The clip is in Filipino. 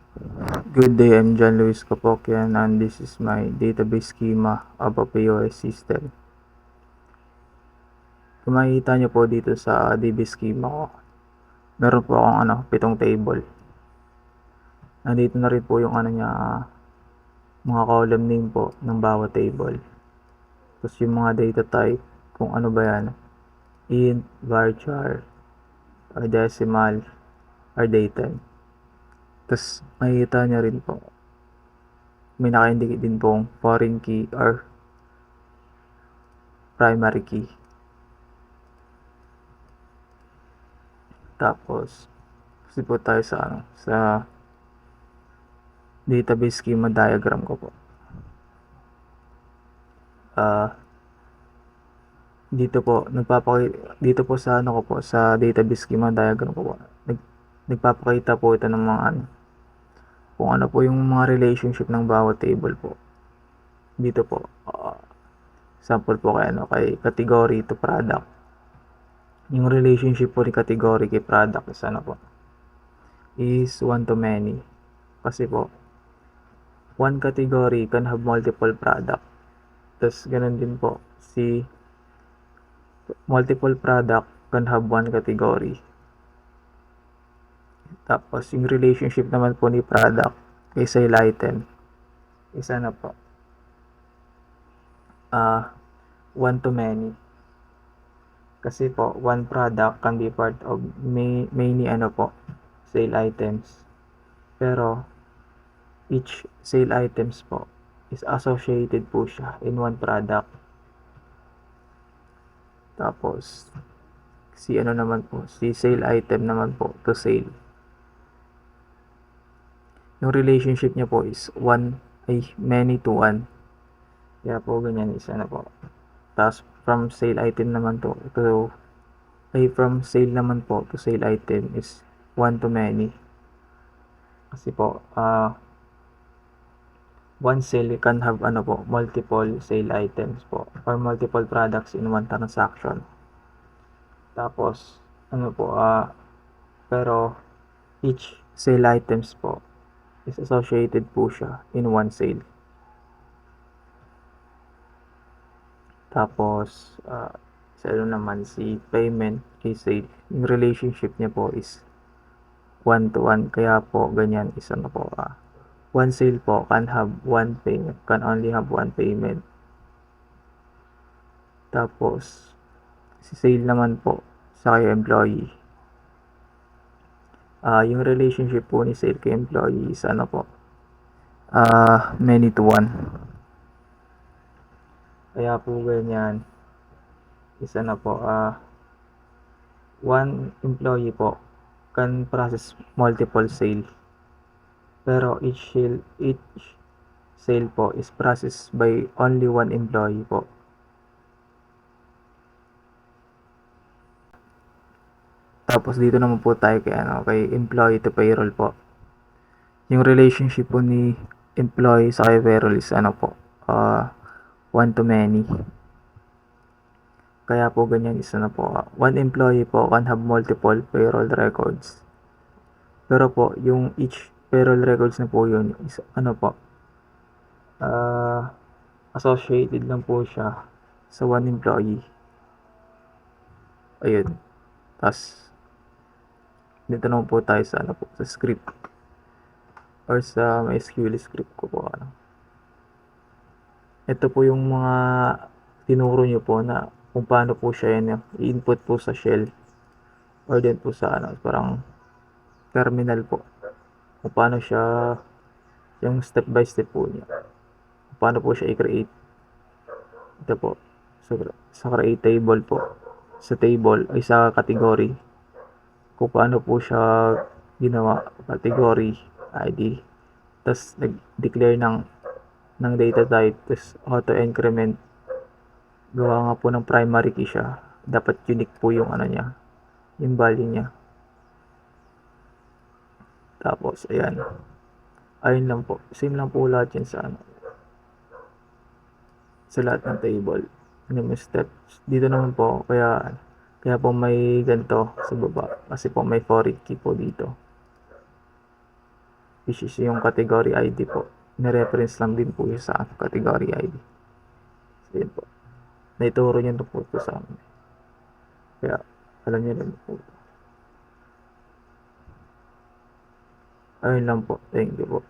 Good day, I'm John Luis Kapokyan and this is my database schema of a POS system. Kung makikita nyo po dito sa DB schema ko, meron po akong 7 table. Nandito na rin po yung mga column name po ng bawat table. Tapos yung mga data type, kung ano ba yan, int, varchar, or decimal, or datetime. Tapos makikita nyo rin po, may naka-indicate din pong foreign key or primary key. Tapos, kasi po tayo sa database schema diagram ko po. Dito po sa sa database schema diagram ko po. Nagpapakita po ito ng mga kung ano po yung mga relationship ng bawat table po. Dito po, sample po kay category to product. Yung relationship po ni category kay product is one to many. Kasi po, one category can have multiple product. Tapos ganun din po, si multiple product can have one category. Tapos yung relationship naman po ni product kay sale item is one to many. Kasi po, one product can be part of many sale items. Pero each sale items po is associated po siya in one product. Tapos si sale item naman po to sale. Yung relationship niya po is many to one. Kaya po ganyan po. Tapos from sale naman po to sale item is one to many. Kasi po, one sale can have multiple sale items po or multiple products in one transaction. Tapos pero each sale items po is associated po siya in one sale. Tapos naman si payment kay sale, yung relationship niya po is one to one. Kaya po ganyan is one sale po can only have one payment. Tapos si sale naman po sa kay employee, yung relationship po ni sale kay employee is many to one. Kaya po ganyan is one employee po can process multiple sale, pero each sale po is processed by only one employee po. Tapos dito naman po tayo kay employee to payroll po. Yung relationship po ni employee sa kay payroll is one to many. Kaya po ganyan is one employee po can have multiple payroll records. Pero po yung each payroll records na po yun is associated lang po siya sa one employee. Ayun. Tapos dito naman po tayo sa sa script or sa MySQL script ko po. Ito po yung mga tinuro nyo po na kung paano po siya i-input po sa shell or din po sa parang terminal po. Kung paano siya, yung step by step po niya. Kung paano po siya i-create. Ito po. Sa create table po. Sa table ay sa category. Kung paano po siya ginawa, category, ID. Tapos nag-declare ng data type, tapos auto increment. Gawa nga po ng primary key siya. Dapat unique po yung niya, yung value niya. Tapos ayan. Ayun lang po. Same lang po lahat yan sa lahat ng table. May steps. Dito naman po, kaya po may ganito sa baba. Kasi po may foreign key po dito. which is yung category ID po. Ni-reference lang din po yun sa category ID. So, yun po. Naituro niyo na po ito sa amin. Kaya, alam niyo rin po. Ayun lang po. Thank you po.